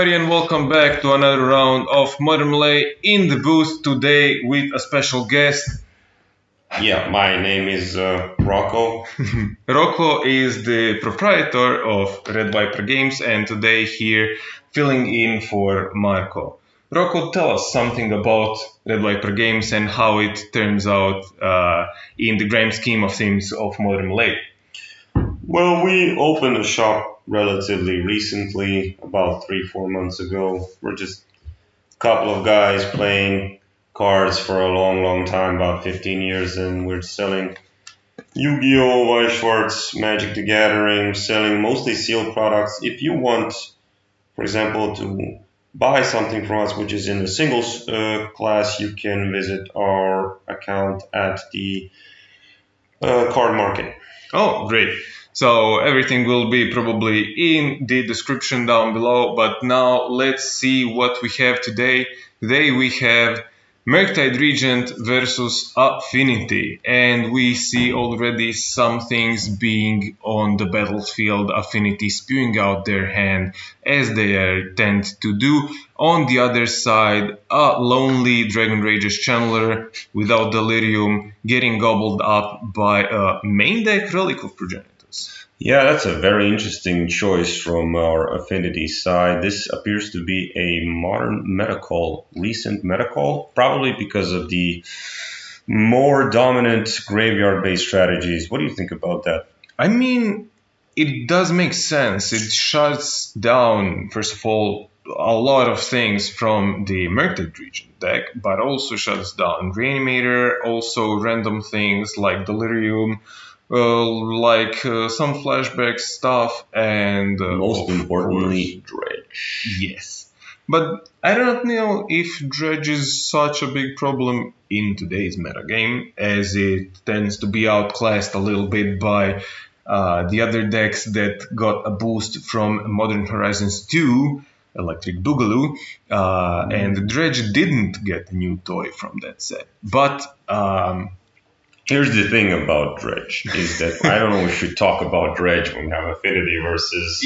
everybody, and welcome back to another round of Modern Melee in the booth today with a special guest. Yeah, my name is Rocco. Rocco is the proprietor of Red Viper Games, and today here filling in for Marco. Rocco, tell us something about Red Viper Games and how it turns out in the grand scheme of things of Modern Melee. Well, we opened a shop relatively recently, about 3-4 months ago. We're just a couple of guys playing cards for a long time, about 15 years, and we're selling Yu-Gi-Oh!, White Schwartz, Magic the Gathering, selling mostly sealed products. If you want, for example, to buy something from us which is in the singles class, you can visit our account at the card market. Oh, great. So everything will be probably in the description down below, but now let's see what we have today. Today we have Murktide Regent versus Affinity, and we see already some things being on the battlefield, Affinity spewing out their hand as they tend to do. On the other side, a lonely Dragon Rage's Channeler without Delirium getting gobbled up by a main deck Relic of Progenitors. Yeah, that's a very interesting choice from our Affinity side. This appears to be a modern metacall, recent metacall, probably because of the more dominant graveyard-based strategies. What do you think about that? I mean, it does make sense. It shuts down, first of all, a lot of things from the Murktide Regent deck, but also shuts down Reanimator, also random things like Delirium, some flashback stuff, and most importantly, Dredge. Yes, but I don't know if Dredge is such a big problem in today's metagame, as it tends to be outclassed a little bit by the other decks that got a boost from Modern Horizons 2, Electric Boogaloo, and Dredge didn't get a new toy from that set. But here's the thing about Dredge, is that I don't know if we should talk about Dredge when we have Affinity versus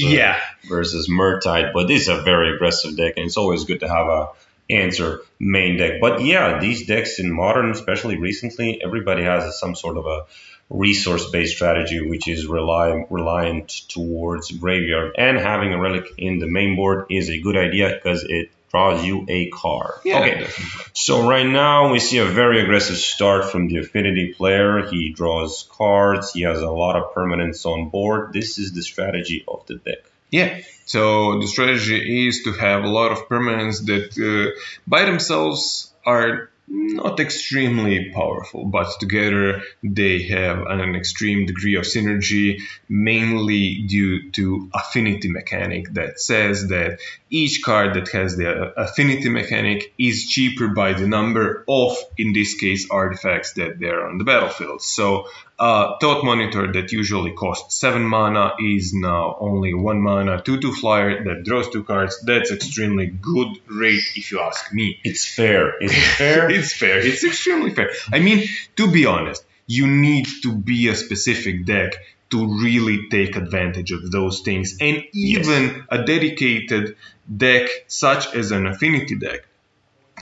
Murktide, but this is a very aggressive deck, and it's always good to have a answer main deck. But yeah, these decks in Modern, especially recently, everybody has some sort of a resource-based strategy which is reliant towards graveyard, and having a relic in the main board is a good idea because it draws you a card. Yeah, okay, so right now we see a very aggressive start from the Affinity player. He draws cards, he has a lot of permanents on board. This is the strategy of the deck. Yeah, so the strategy is to have a lot of permanents that by themselves are not extremely powerful, but together they have an extreme degree of synergy, mainly due to affinity mechanic that says that each card that has the affinity mechanic is cheaper by the number of, in this case, artifacts that they're on the battlefield. So Thought Monitor that usually costs 7 mana is now only 1 mana, 2/2 flyer that draws 2 cards. That's extremely good rate if you ask me. It's fair. Is it fair? It's fair. It's extremely fair. I mean, to be honest, you need to be a specific deck to really take advantage of those things. And even a dedicated deck such as an Affinity deck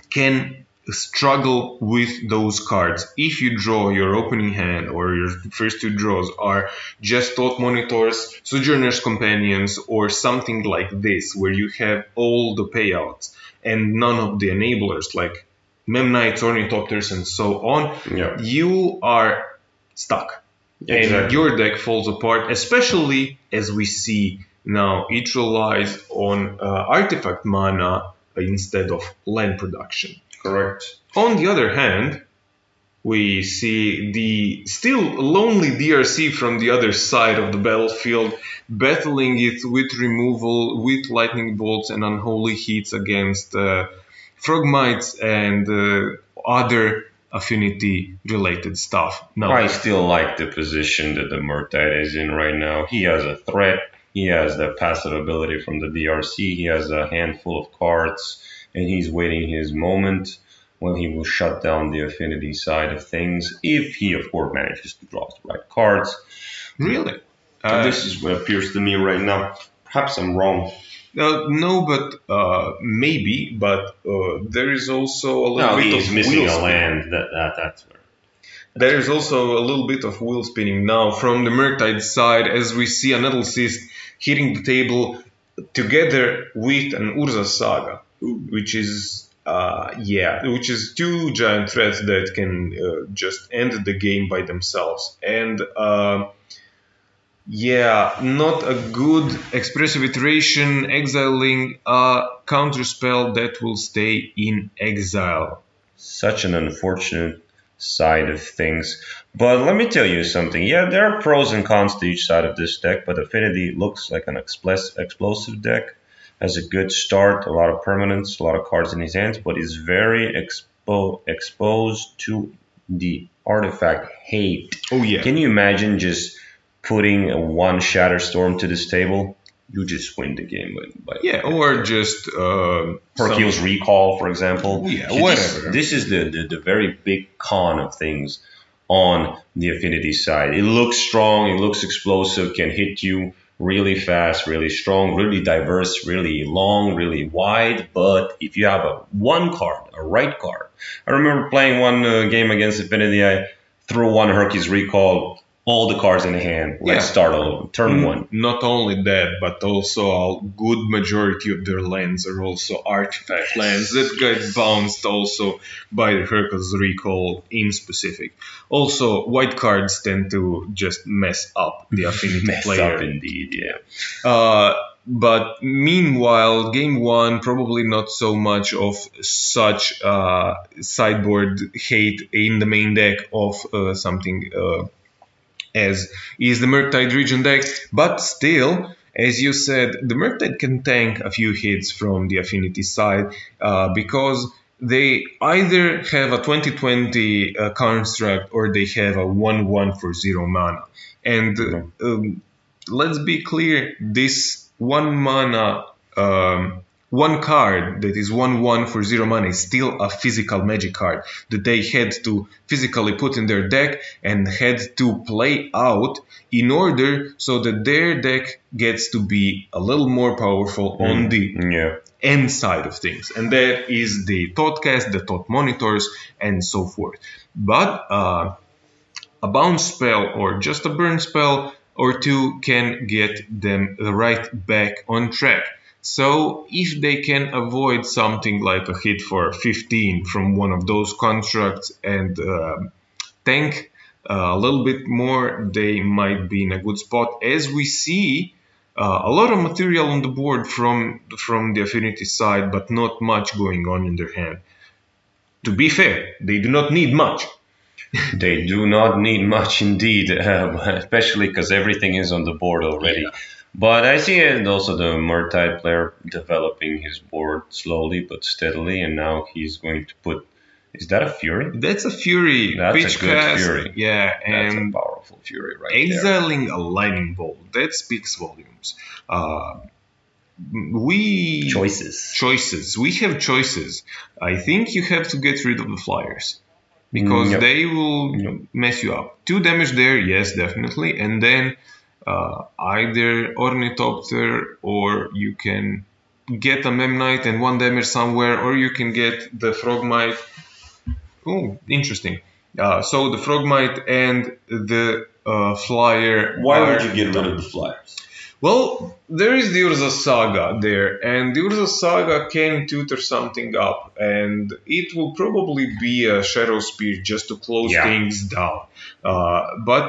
can struggle with those cards. If you draw your opening hand or your first 2 draws are just Thought Monitors, Sojourner's Companions, or something like this, where you have all the payouts and none of the enablers like Memnites, Ornithopters, and so on, you are stuck. Exactly. And your deck falls apart, especially as we see now it relies on artifact mana instead of land production. Correct. On the other hand, we see the still lonely DRC from the other side of the battlefield, battling it with removal, with lightning bolts and unholy hits against Frogmites and other affinity-related stuff. Now, I still like the position that the Murktide is in right now. He has a threat. He has the passive ability from the DRC. He has a handful of cards, and he's waiting his moment when he will shut down the Affinity side of things, if he, of course, manages to draw the right cards. Really? This is what appears to me right now. Perhaps I'm wrong. No, but maybe. But there is also a little No, bit he's of missing wheel a spinning. land. That's where. There is also a little bit of wheel spinning now from the Murktide side, as we see a Nettlecyst hitting the table together with an Urza Saga, which is which is two giant threats that can just end the game by themselves. And not a good expressive iteration, exiling a counterspell that will stay in exile. Such an unfortunate side of things. But let me tell you something. Yeah, there are pros and cons to each side of this deck, but Affinity looks like an explosive deck. Has a good start, a lot of permanents, a lot of cards in his hands, but is very exposed to the artifact hate. Oh yeah. Can you imagine just putting a one Shatterstorm to this table? You just win the game by or just Hercule's Recall, for example. Yeah, So whatever. This is the very big con of things on the Affinity side. It looks strong, it looks explosive, can hit you really fast, really strong, really diverse, really long, really wide. But if you have a right card. I remember playing one game against Affinity. I threw one Hercules Recall, all the cards in the hand. Let's start over. Turn one. Not only that, but also a good majority of their lands are also artifact lands that get bounced also by the Hercules Recall in specific. Also, white cards tend to just mess up the Affinity player. Up indeed, yeah. But meanwhile, game one, probably not so much of such sideboard hate in the main deck of something as is the Murktide Regent deck, but still, as you said, the Murktide can tank a few hits from the Affinity side because they either have a 2020 construct or they have a 1/1 for 0 mana. And let's be clear, this 1 mana one card that is 1/1 for 0 mana is still a physical magic card that they had to physically put in their deck and had to play out in order so that their deck gets to be a little more powerful on the end side of things. And that is the Thoughtcasts, the Thought Monitors, and so forth. But a bounce spell or just a burn spell or two can get them right back on track. So if they can avoid something like a hit for 15 from one of those constructs and tank a little bit more, they might be in a good spot. As we see a lot of material on the board from the Affinity side, but not much going on in their hand. To be fair, they do not need much. They do not need much indeed, especially because everything is on the board already. Yeah. But I see it also the Murktide player developing his board slowly but steadily, and now he's going to put. Is that a Fury? That's a Fury. That's a good Fury. Yeah, and that's a powerful Fury right exiling there. A lightning bolt, that speaks volumes. Choices. We have choices. I think you have to get rid of the flyers because they will mess you up. 2 damage there, yes, definitely, and then either Ornithopter or you can get a Memnite and 1 damage somewhere, or you can get the Frogmite. Oh, interesting. So the Frogmite and the flyer. Why would you get rid of the flyers? Well, there is the Urza Saga there, and the Urza Saga can tutor something up, and it will probably be a Shadowspear just to close things down. But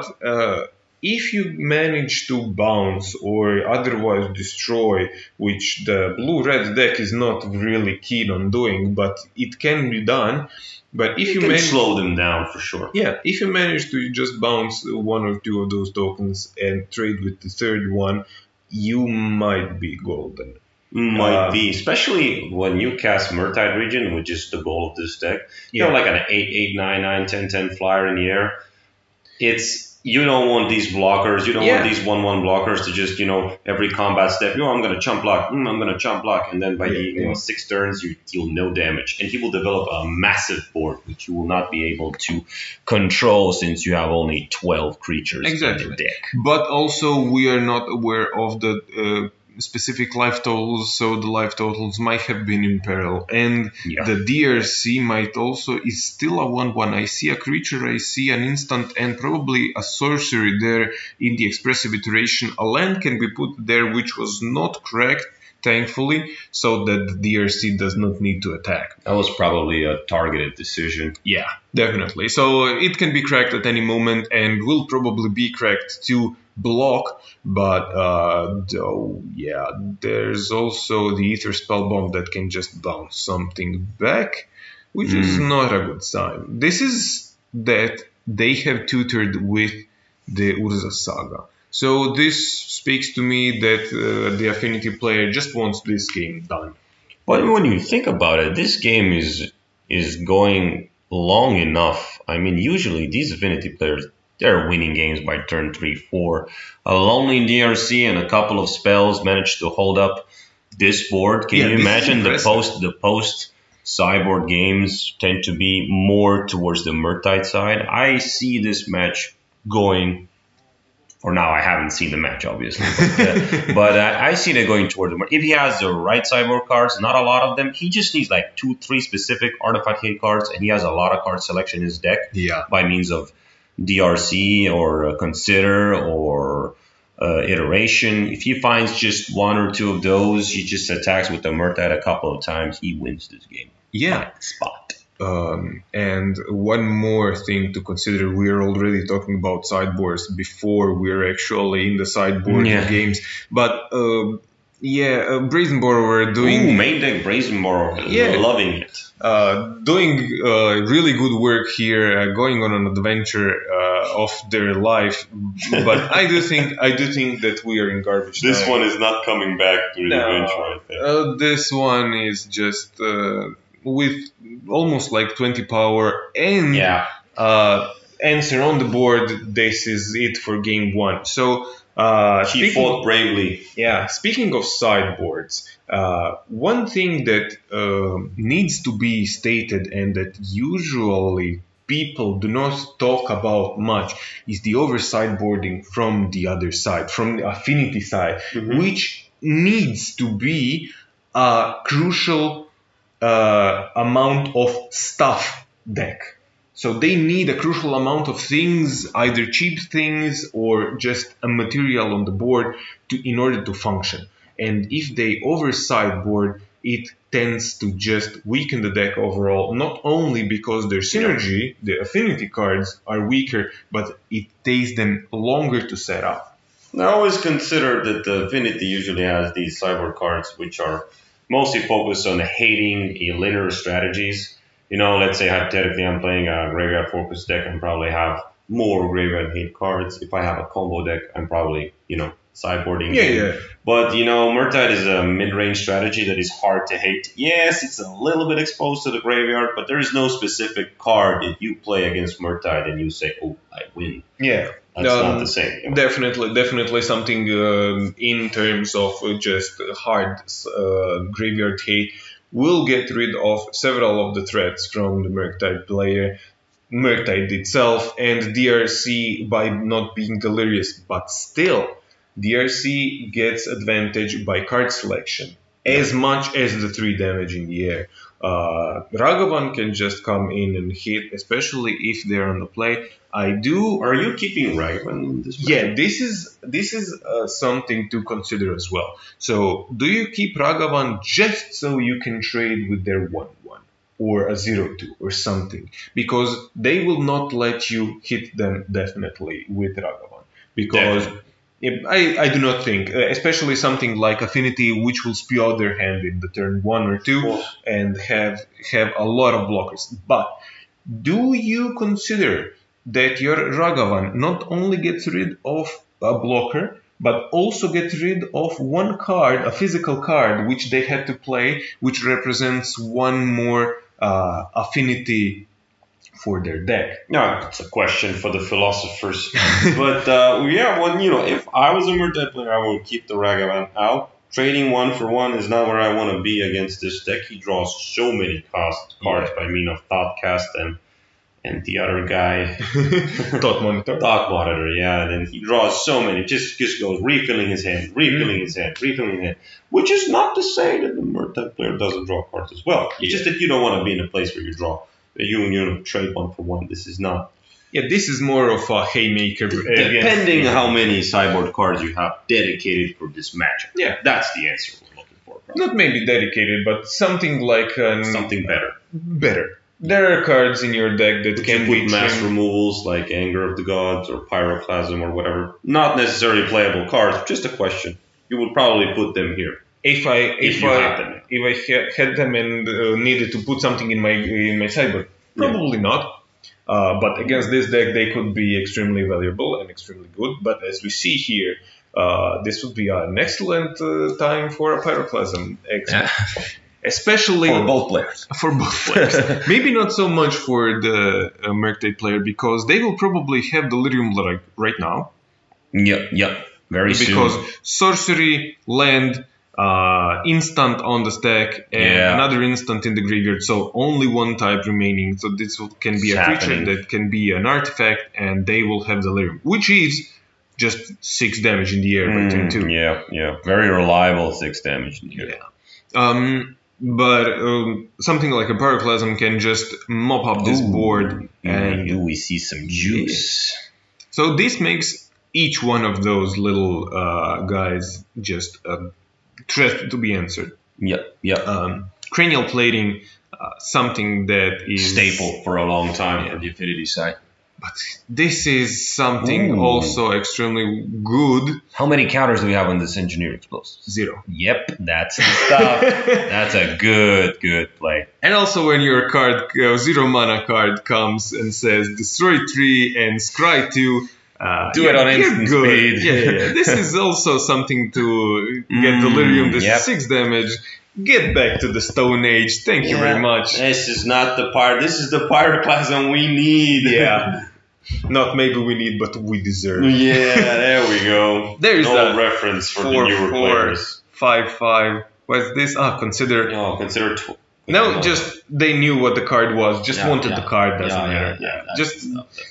if you manage to bounce or otherwise destroy, which the blue-red deck is not really keen on doing, but it can be done. But if you can slow them down for sure. Yeah, if you manage to just bounce 1 or 2 of those tokens and trade with the third one, you might be golden. Might be, especially when you cast Murktide Regent, which is the goal of this deck. You know, like an 8, 9, 9, 10, 10 flyer in the air. You don't want these blockers. You don't want these 1/1 blockers to just, every combat step, I'm going to chump block. I'm going to chump block. And then by the 6 turns, you deal no damage. And he will develop a massive board, which you will not be able to control since you have only 12 creatures in the deck. But also, we are not aware of the specific life totals, so the life totals might have been in peril. And the DRC might also is still a 1/1. I see a creature, I see an instant, and probably a sorcery there in the expressive iteration. A land can be put there which was not cracked, thankfully, so that the DRC does not need to attack. That was probably a targeted decision. Yeah, definitely. So it can be cracked at any moment and will probably be cracked to block, but there's also the Ether Spellbomb that can just bounce something back, which is not a good sign. This is that they have tutored with the Urza Saga. So this speaks to me that the Affinity player just wants this game done. But when you think about it, this game is going long enough. I mean, usually these Affinity players, they're winning games by turn 3, 4. A lonely DRC and a couple of spells managed to hold up this board. Can you imagine the post-sideboard games tend to be more towards the Murktide side? I see this match going. For now, I haven't seen the match, obviously, but I see it going toward the. If he has the right sideboard cards, not a lot of them, he just needs like 2-3 specific artifact hate cards, and he has a lot of card selection in his deck. Yeah. By means of DRC or Consider or Iteration. If he finds just 1 or 2 of those, he just attacks with the Murktide a couple of times. He wins this game. Yeah. Spot. And one more thing to consider, we're already talking about sideboards before we're actually in the sideboard games, but Brazen Borrower doing... main deck Brazen Borrower, loving it. Doing really good work here, going on an adventure of their life, but I do think that we are in garbage This time. one is not coming back to the adventure, I think. This one is just... with almost like 20 power and answer on the board, this is it for game 1. So he fought bravely. Yeah, speaking of sideboards, one thing that needs to be stated and that usually people do not talk about much is the over-sideboarding from the other side, from the Affinity side, which needs to be a crucial amount of stuff deck. So they need a crucial amount of things, either cheap things or just a material on the board in order to function. And if they over-sideboard, it tends to just weaken the deck overall, not only because their synergy, the Affinity cards, are weaker, but it takes them longer to set up. I always consider that the Affinity usually has these sideboard cards which are mostly focused on hating linear strategies. You know, let's say hypothetically I'm playing a graveyard focus deck and probably have more graveyard hate cards. If I have a combo deck, I'm probably, sideboarding. But, Murktide is a mid-range strategy that is hard to hate. Yes, it's a little bit exposed to the graveyard, but there is no specific card that you play against Murktide and you say, oh, I win. Yeah. That's not the same. Definitely something in terms of just hard graveyard hate will get rid of several of the threats from the Murktide player, Murktide itself, and DRC by not being delirious. But still, DRC gets advantage by card selection as much as the 3 damage in the air. Ragavan can just come in and hit, especially if they're on the play. Are you keeping Ragavan in this match? Yeah, this is something to consider as well. So, do you keep Ragavan just so you can trade with their 1/1 or a 0/2 or something? Because they will not let you hit them definitely with Ragavan. Because I do not think, especially something like Affinity, which will spew out their hand in the turn 1 or 2 and have a lot of blockers. But do you consider that your Ragavan not only gets rid of a blocker, but also gets rid of one card, a physical card, which they had to play, which represents one more affinity for their deck? No, it's a question for the philosophers. But if I was a Murktide player, I would keep the Ragavan out. Trading 1 for 1 is not where I want to be against this deck. He draws so many cards by means of Thoughtcast and and the other guy, Thought Monitor. Thought Monitor, yeah, and then he draws so many, just goes refilling his hand, refilling his hand, refilling his hand, which is not to say that the Murktide player doesn't draw cards as well. It's just that you don't want to be in a place where you draw. You trade one for one. This is not. Yeah, this is more of a haymaker. Depending how many sideboard cards you have dedicated for this matchup. Yeah. That's the answer we're looking for. Probably. Not maybe dedicated, but something like Something better. Better. There are cards in your deck that can put be mass trimmed. removals like Anger of the Gods or Pyroclasm or whatever. Not necessarily playable cards, just a question. You would probably put them here. If I had them and needed to put something in my sideboard, probably not. But against this deck, they could be extremely valuable and extremely good. But as we see here, this would be an excellent time for a Pyroclasm. Especially For both players. For both players. Maybe not so much for the Murktide player, because they will probably have Delirium right now. Yep. Very soon. Because sorcery, land, instant on the stack, and another instant in the graveyard. So only one type remaining. So this can be a creature that can be an artifact, and they will have Delirium, which is just 6 damage in the air by turn 2. Yeah. Very reliable 6 damage in the air. Yeah. But something like a Pyroclasm can just mop up this board. And we see some juice. So this makes each one of those little guys just a threat to be answered. Yep. Cranial Plating, something that is... staple for a long time for the Affinity side. But this is something also extremely good. How many counters do we have on this Engineer Explosives? 0. Yep, that's the stuff. That's a good play. And also when your card, 0 mana card comes and says destroy 3 and scry 2, do it on instant speed. Yeah. This is also something to get Delirium. This is 6 damage. Get back to the Stone Age. Thank you very much. This is not the This is the Pyroclasm we need. Yeah. Not maybe we need, but we deserve. Yeah, there we go. There is no a reference for the newer players. 5/5. What's this? Consider. No, consider. No, just they knew what the card was. Just wanted the card. Doesn't matter. Just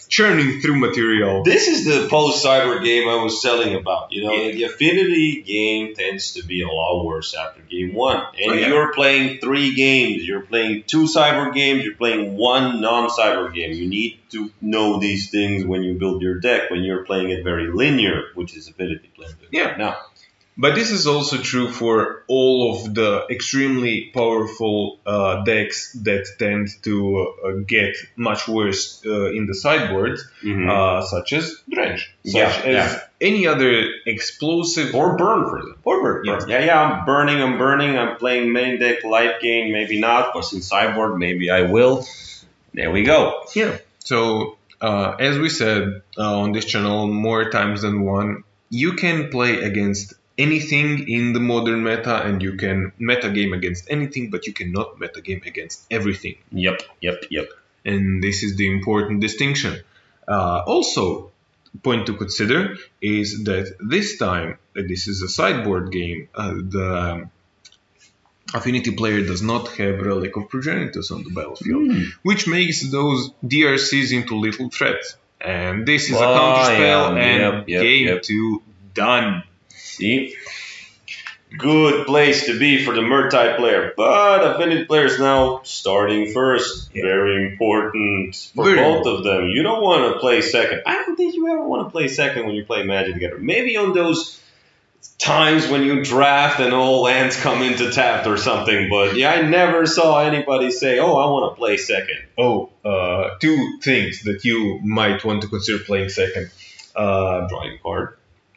churning through material. This is the post-sideboard game I was telling about. The Affinity game tends to be a lot worse after game 1. And you're playing 3 games. You're playing 2 sideboard games. You're playing 1 non-sideboard game. You need to know these things when you build your deck. When you're playing it very linear, which is Affinity playing right now. But this is also true for all of the extremely powerful decks that tend to get much worse in the sideboard, such as Dredge, such as any other explosive... Or Burn, for example. Or Burn, I'm burning, I'm playing main deck, life gain, maybe not, but in sideboard, maybe I will. There we go. Yeah, so as we said on this channel more times than one, you can play against anything in the modern meta, and you can metagame against anything, but you cannot metagame against everything. Yep. And this is the important distinction. Also, point to consider is that this time, this is a sideboard game, the Affinity player does not have Relic of Progenitus on the battlefield, which makes those DRCs into little threats. And this is a counterspell, and game 2 done. See? Good place to be for the Murktide player. But Affinity player is now starting first. Very important for both of them. You don't want to play second. I don't think you ever want to play second when you play Magic together. Maybe on those times when you draft and all lands come into tapped or something. But I never saw anybody say, I want to play second. 2 things that you might want to consider playing second.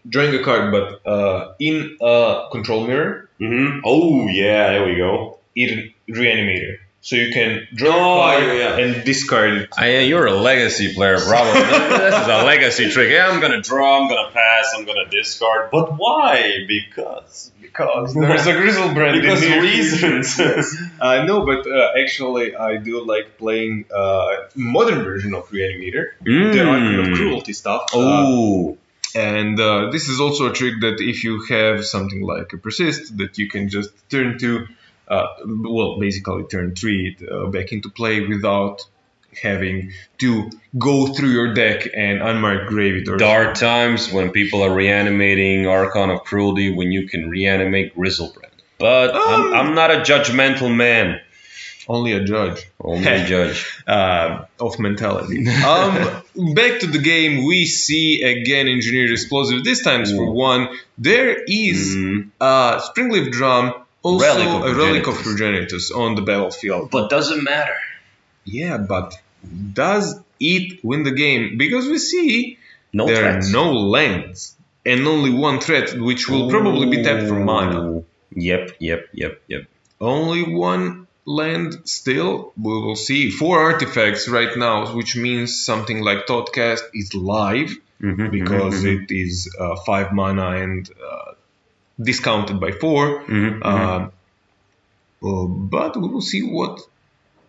Drawing a card, but in a control mirror. Oh, yeah, there we go. In Reanimator. So you can draw a card and discard it. You're a legacy player, bravo. This is a legacy trick. I'm going to draw, I'm going to pass, I'm going to discard. But why? Because there's a Grizzlebrand. Because reasons. No, but actually I do like playing modern version of Reanimator. The Archmage of Cruelty stuff. And this is also a trick that if you have something like a Persist that you can just turn to, basically turn 3 back into play without having to go through your deck and unmark grave it. Or Dark times when people are reanimating Archon of Cruelty when you can reanimate Grizzlebrand. But I'm not a judgmental man. Only a judge. Only a judge. Of mentality. Back to the game, we see again Engineered Explosive. This time for 1. There is Springleaf Drum, also a Relic of Progenitus on the battlefield. But doesn't matter. Yeah, but does it win the game? Because we see there threats. are no lands and only 1 threat, which will probably be tapped for mana. Yep. Only 1 land still. We will see 4 artifacts right now, which means something like Thoughtcast is live because it is 5 mana and discounted by 4. But we will see what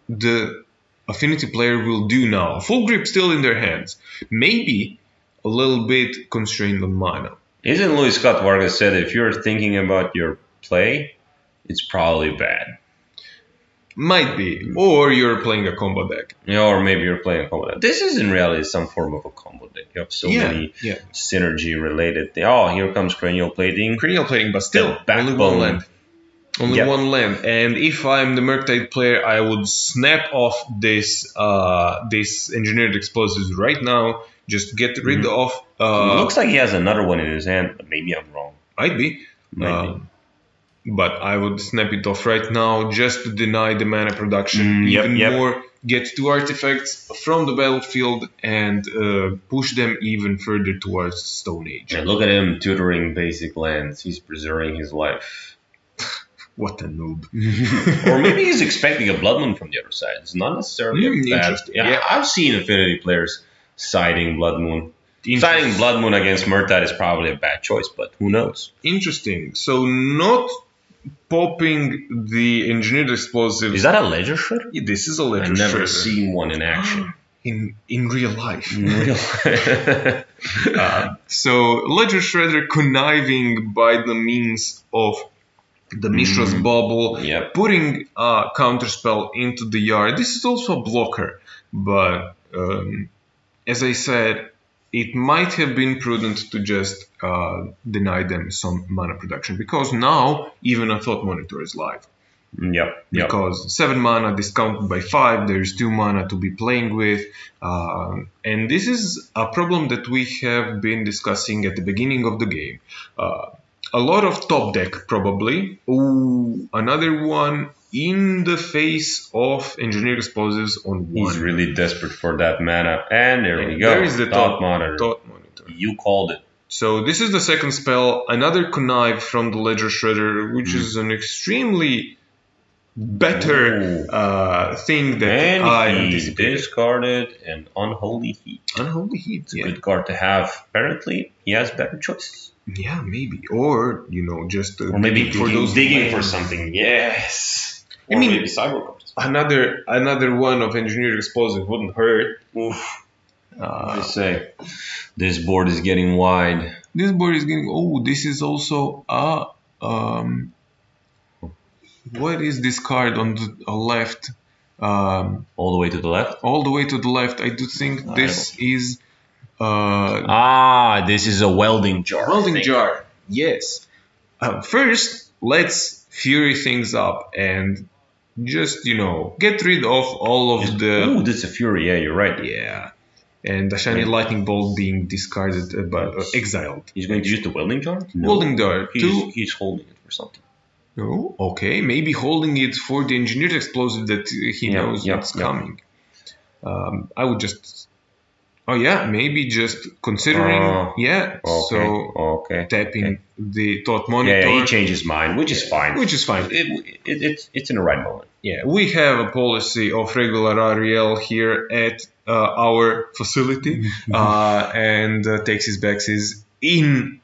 the Affinity player will do now. Full grip still in their hands. Maybe a little bit constrained on mana. Isn't Louis Scott Vargas said if you're thinking about your play, it's probably bad. Might be. Or you're playing a combo deck. Yeah, or maybe you're playing a combo deck. This is in reality some form of a combo deck. You have so many synergy related things. Oh, here comes Cranial Plating. Cranial Plating, but still, only 1 land. Only 1 land. And if I'm the Murktide player, I would snap off this Engineered Explosives right now. Just get rid of... it looks like he has another one in his hand, but maybe I'm wrong. Might be. But I would snap it off right now just to deny the mana production more, get 2 artifacts from the battlefield and push them even further towards Stone Age. And look at him tutoring basic lands. He's preserving his life. What a noob. Or maybe he's expecting a Blood Moon from the other side. It's not necessarily a bad... Yeah, I've seen Affinity players siding Blood Moon. Siding Blood Moon against Murktide is probably a bad choice, but who knows? Interesting. So not popping the Engineered Explosive... Is that a Ledger Shredder? Yeah, this is a Ledger Shredder. I've never Shredder. seen one in action. In real life. So Ledger Shredder conniving by the means of the Mishra's Bubble, putting Counterspell into the yard. This is also a blocker, but as I said, it might have been prudent to just deny them some mana production, because now even a Thought Monitor is live. Because 7 mana discounted by 5, there's 2 mana to be playing with, and this is a problem that we have been discussing at the beginning of the game. A lot of top deck probably. Ooh, another one in the face of Engineered Explosives on 1. He's really desperate for that mana, and there we go. There is the Thought Monitor. You called it. So this is the second spell, another Connive from the Ledger Shredder, which is an extremely better thing that I anticipated. Discarded an Unholy Heat. Unholy Heat, it's a good card to have. Apparently, he has better choices. Yeah, maybe. Or, just or maybe digging for something. Yes. Or maybe Cyber cards. Another one of Engineered Explosive wouldn't hurt. Oof. Just say, this board is getting wide. This board is getting... Oh, this is also a... what is this card on the left? All the way to the left? All the way to the left. I do think this is... this is a welding jar. Welding jar, yes. First, let's fury things up and just, get rid of all of the... Oh, that's a fury, yeah, you're right. Yeah. And the shiny lightning bolt being discarded, but exiled. He's going to use the welding jar? No. Welding jar. He's holding it for something. Oh, okay. Maybe holding it for the Engineered Explosive that he knows what's coming. I would just... Oh, yeah, maybe just considering... tapping the Thought Monitor. Yeah, he changed his mind, which is fine. It's in the right moment. Yeah, we have a policy of regular Ariel here at our facility, and takes his backsies in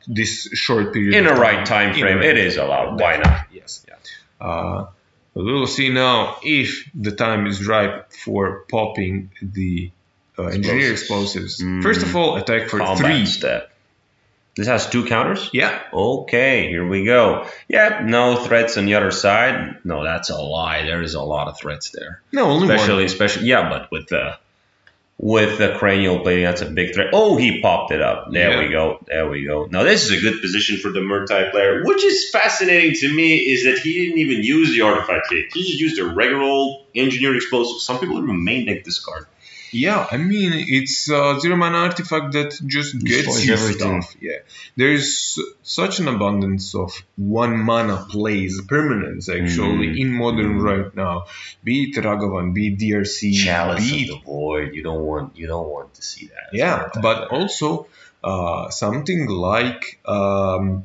this short period in of a time. right time frame. It is allowed. Why not? Yes. Yeah. We will see now if the time is ripe for popping the Engineered Explosives. First of all, attack for Combat 3. Step. This has 2 counters? Yeah. Okay, here we go. Yeah, no threats on the other side. No, that's a lie. There is a lot of threats there. No, only one. Especially, but with the cranial plating, that's a big threat. Oh, he popped it up. There we go. There we go. Now, this is a good position for the Murktide player. Which is fascinating to me is that he didn't even use the artifact kit. He just used a regular old engineered explosive. Some people even main deck this card. Yeah, I mean, it's a 0-mana artifact that just gets you everything. stuff. Yeah, there's such an abundance of 1-mana plays, permanents actually, in Modern right now. Be it Ragavan, be it DRC, Chalice be of the Void. You don't want to see that. Yeah, but also something like from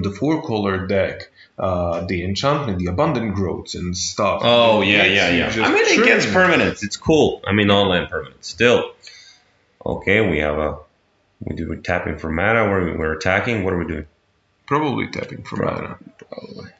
the 4-color deck, the enchantment, the abundant growths and stuff. Oh, yeah. I mean, it gets permanents. It's cool. I mean, online permanents. Still. Okay, we're tapping for mana. We're attacking. What are we doing? Probably tapping for mana. Probably.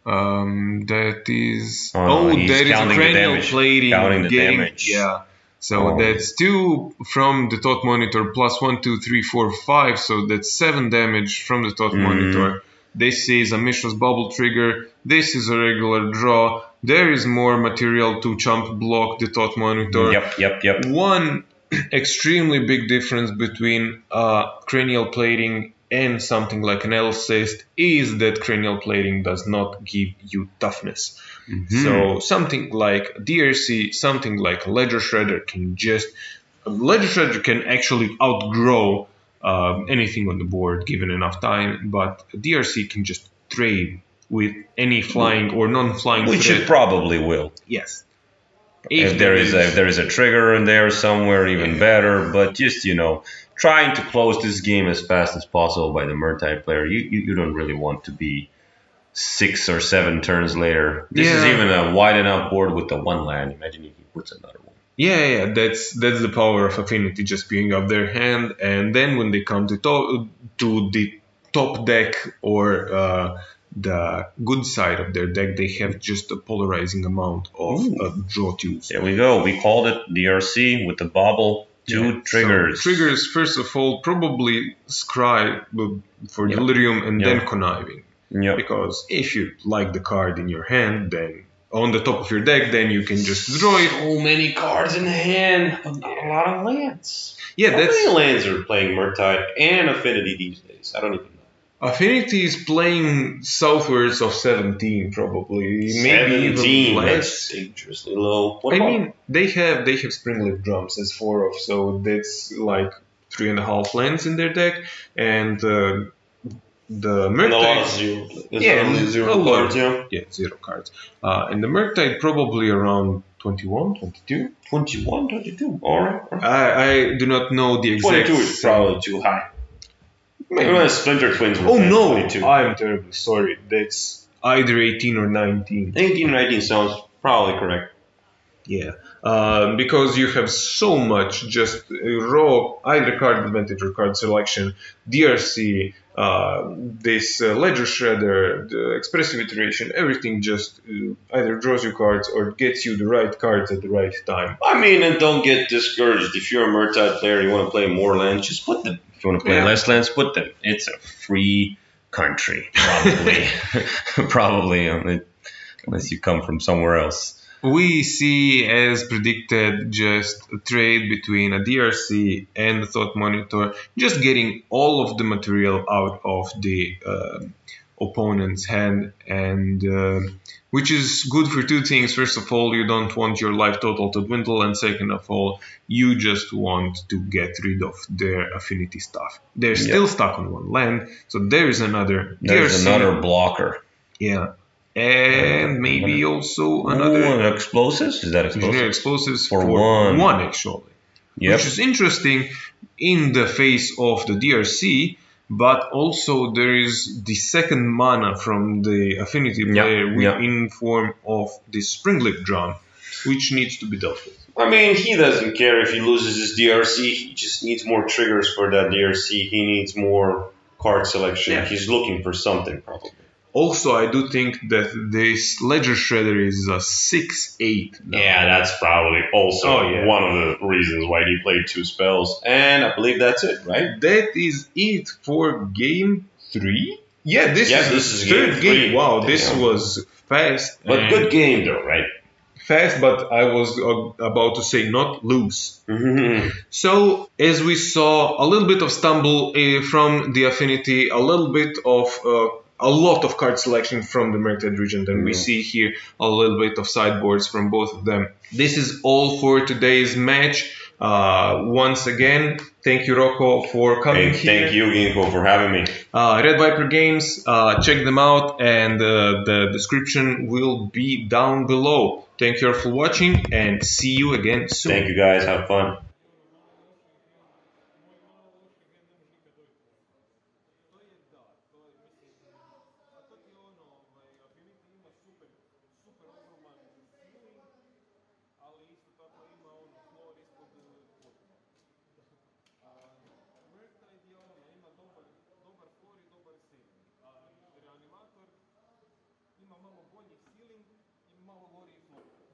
That is... he's that is counting cranial the damage. plating. Counting the damage. Yeah. So that's 2 from the Thought Monitor plus 1, 2, 3, 4, 5. So that's 7 damage from the Thought Monitor. This is a Mishra's Bubble Trigger. This is a regular draw. There is more material to chump block the Thought Monitor. Yep. One extremely big difference between Cranial Plating and something like an Nettlecyst is that Cranial Plating does not give you toughness. So something like DRC, something like Ledger Shredder can actually outgrow anything on the board given enough time, but DRC can just trade with any flying or non-flying Which threat. it probably will. Yes. If there is a trigger in there somewhere, even better. But just trying to close this game as fast as possible by the Murktide player. You don't really want to be 6 or 7 turns later. This is even a wide enough board with the 1 land. Imagine if he puts another one. Yeah, that's the power of Affinity just being up their hand, and then when they come to the top deck or the good side of their deck, they have just a polarizing amount of draw tools. There we go. We called it DRC with the bobble. 2 triggers. So triggers, first of all, probably Scry for Delirium and then Conniving. Yep. Because if you like the card in your hand, then on the top of your deck, then you can just draw it. So many cards in the hand, but not a lot of lands. Yeah, How many lands are playing Murktide and Affinity these days? I don't even know. Affinity is playing southwards of 17, probably. 17, maybe even less. That's dangerously low. I mean, they have Springleaf Drums as 4 of, so that's like 3.5 lands in their deck, and the Murktide. And a lot of zero cards, Yeah, 0 cards. And the Murktide probably around 21, 22. 21, 22. All right. I do not know the exact. 22 is probably too high. Maybe Splinter Twins were Oh no, 22. I'm terribly sorry. That's either 18 or 19. 18 or 19 sounds probably correct. Yeah, because you have so much just raw either card advantage or card selection, DRC, this Ledger Shredder, the Expressive Iteration, everything just either draws you cards or gets you the right cards at the right time. I mean, and don't get discouraged. If you're a Murktide player and you want to play more lands, just put them. If you want to play less lands, put them. It's a free country, probably. Probably, unless you come from somewhere else. We see, as predicted, just a trade between a DRC and the Thought Monitor, just getting all of the material out of the opponent's hand, and which is good for 2 things. First of all, you don't want your life total to dwindle, and second of all, you just want to get rid of their affinity stuff. They're still stuck on 1 land, so there's another There's DRC. another blocker. Yeah. And maybe also another explosives? Is that engineer explosives? explosives for one actually. Yep. Which is interesting in the face of the DRC, but also there is the second mana from the affinity player in form of the Springleaf Drum, which needs to be dealt with. I mean, he doesn't care if he loses his DRC. He just needs more triggers for that DRC. He needs more card selection. Yeah. He's looking for something, probably. Also, I do think that this Ledger Shredder is a 6/8. Yeah, that's probably also one of the reasons why he played 2 spells. And I believe that's it, right? That is it for game 3. Yeah, this is game third game. 3. Wow, this was fast. But good game though, right? Fast, but I was about to say not loose. So, as we saw, a little bit of stumble from the Affinity, a little bit of a lot of card selection from the Murktide Regent, and we see here a little bit of sideboards from both of them. This is all for today's match. Once again, thank you, Rocco, for coming here. Thank you, Ginko, for having me. Red Viper Games, check them out, and the description will be down below. Thank you all for watching, and see you again soon. Thank you, guys. Have fun. Ima malo bolji feeling i malo gori flow.